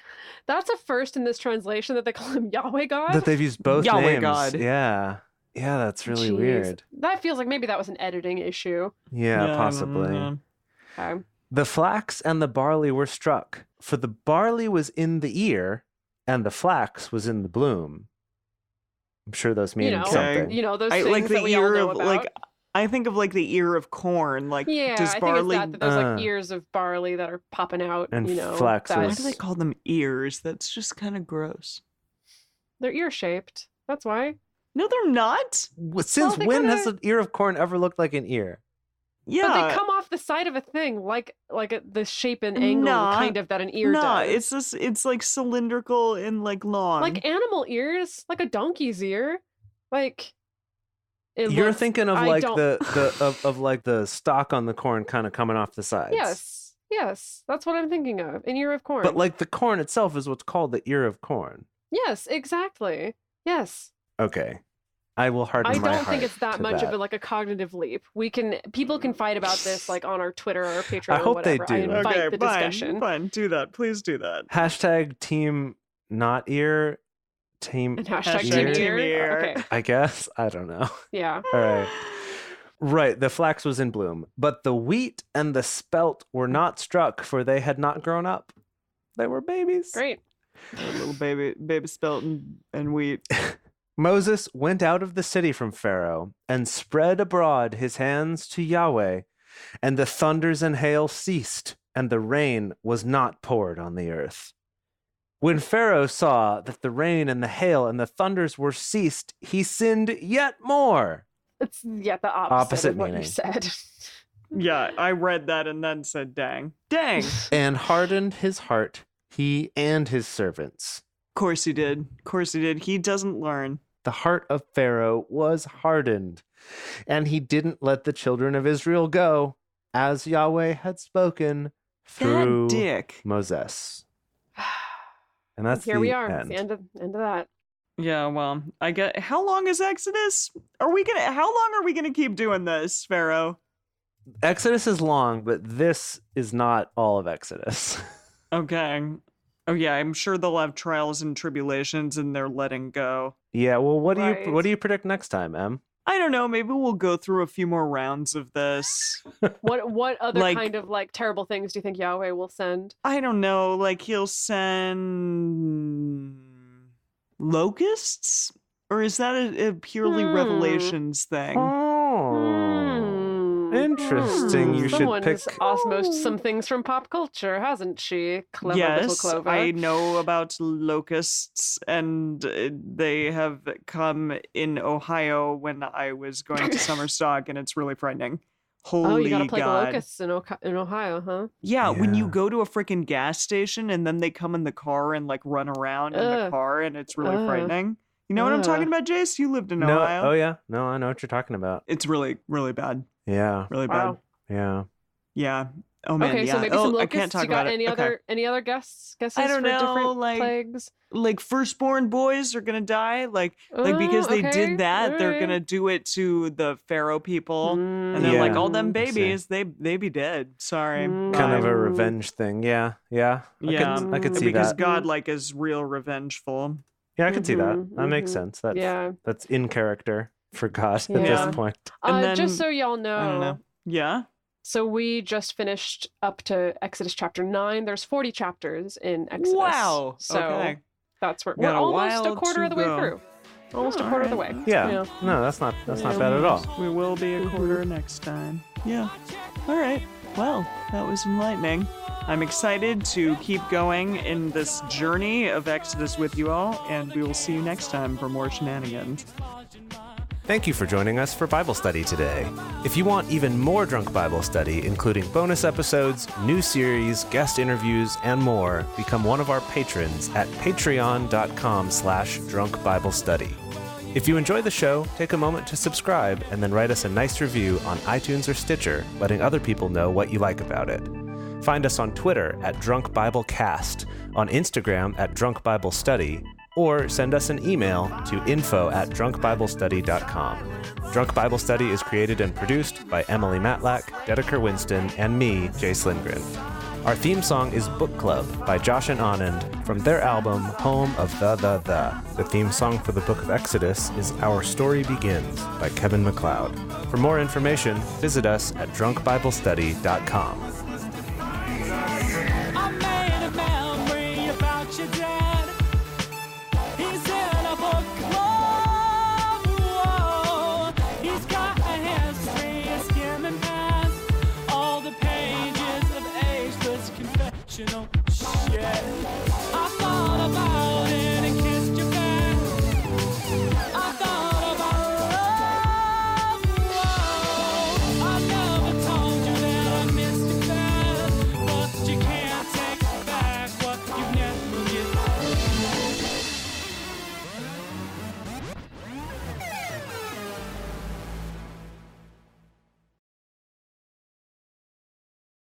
That's a first in this translation that they call him Yahweh God? That they've used both Yahweh names. God. Yeah. Yeah, that's really Jeez. weird. That feels like maybe that was an editing issue. Yeah, possibly. yeah. The flax and the barley were struck, for the barley was in the ear, and the flax was in the bloom. I'm sure those mean You know, something. you know those I things like the that we all ear know of about. like. I think of like the ear of corn. Like, Yeah, does I barley? think it's that there's like Uh. ears of barley that are popping out. And you know, flax that- Why was- do they call them ears? That's just kind of gross. They're ear shaped. That's why. No, they're not. Since they when has kinda- an ear of corn ever looked like an ear? Yeah. But they come off the side of a thing, like the shape and angle Nah. kind of that an ear Nah, does. it's just it's like cylindrical and like long. like animal ears, like a donkey's ear. Like it You're looks- thinking of I like don't- of like the stalk on the corn kind of coming off the sides. Yes, that's what I'm thinking of. An ear of corn. But like the corn itself is what's called the ear of corn. yes, exactly. Yes. Okay. I will harden I my don't heart think it's that to much that. of like a cognitive leap. People can fight about this like on our Twitter or Patreon I or hope they whatever. I do. invite okay, the fine, discussion. fine. Do that. Please do that. Hashtag team not ear. Team And hashtag Hashtag team team ear. ear. Okay. I guess. I don't know. Yeah. All right. Right, the flax was in bloom, but the wheat and the spelt were not struck, for they had not grown up. They were babies. Great. A little baby spelt and wheat. Moses went out of the city from Pharaoh and spread abroad his hands to Yahweh, and the thunders and hail ceased, and the rain was not poured on the earth. When Pharaoh saw that the rain and the hail and the thunders were ceased, he sinned yet more. It's the opposite, Opposite of what meaning. you said. Yeah, I read that and then said, "Dang, dang." Of And hardened his heart, he and his servants. course he did. Of course he did. He doesn't learn. The heart of Pharaoh was hardened, and he didn't let the children of Israel go, as Yahweh had spoken through That dick. Moses. And that's Here the we are. end. It's the end of that. Yeah, well, I get. How long is Exodus? How long are we gonna keep doing this, Pharaoh? Exodus is long, but this is not all of Exodus. Okay. Oh yeah, I'm sure they'll have trials and tribulations, and they're letting go. Yeah, well, what Right. do you predict next time, Em? I don't know. Maybe we'll go through a few more rounds of this. What other Like- kind of like terrible things do you think Yahweh will send? I don't know. Like he'll send locusts, or is that a purely Revelations thing? Oh, interesting. You should Someone's pick. osmosed some things from pop culture, hasn't she? Clever little Yes, Clover. I know about locusts, and they have come in Ohio when I was going to summer stock, and it's really frightening. Holy Oh, you gotta play God. the locusts in Ohio, huh? Yeah, when you Yeah. go to a freaking gas station and then they come in the car and like run around in the Ugh. car, and it's really Ugh. frightening. You know what I'm talking Ugh. about, Jace? You lived in No, Ohio. oh yeah, no, I know what you're talking about. It's really, really bad. Yeah, Really bad. Wow. yeah. Yeah. Oh man, Okay, yeah. so maybe oh, some I locusts. can't talk You got about any it. Okay. other guesses I don't for know, different like- plagues? Like firstborn boys are gonna die, like because they okay, did that, they're alright. gonna do it to the Pharaoh people, and then like all them Mm, babies, they be dead. Sorry, Mm. Kind of bye. a revenge thing. Yeah. Yeah, I could see because that. God like is real revengeful. Yeah, I could see that. Mhm, That makes mhm. sense. That's Yeah. that's in character for God at Yeah. this point. And then Just so y'all I don't know. Yeah. So we just finished up to Exodus chapter 9. There's 40 chapters in Exodus. Wow. So Okay. that's where Got we're a almost a while quarter to of the way go. through. Almost a Oh, quarter of the way. alright. Yeah. No, that's not bad at all. We will be a quarter Mm-hmm. next time. Yeah. All right. Well, that was enlightening. I'm excited to keep going in this journey of Exodus with you all, and we will see you next time for more shenanigans. Thank you for joining us for Bible study today. If you want even more Drunk Bible Study, including bonus episodes, new series, guest interviews, and more, become one of our patrons at patreon.com/drunkbiblestudy. If you enjoy the show, take a moment to subscribe and then write us a nice review on iTunes or Stitcher, letting other people know what you like about it. Find us on Twitter at Drunk Bible Cast, on Instagram at Drunk Bible Study, or send us an email to info@drunkbiblestudy.com. Drunk Bible Study is created and produced by Emily Matlack, Dedeker Winston, and me, Jace Lindgren. Our theme song is Book Club by Josh and Anand from their album Home of the. The theme song for the Book of Exodus is Our Story Begins by Kevin MacLeod. For more information, visit us at drunkbiblestudy.com.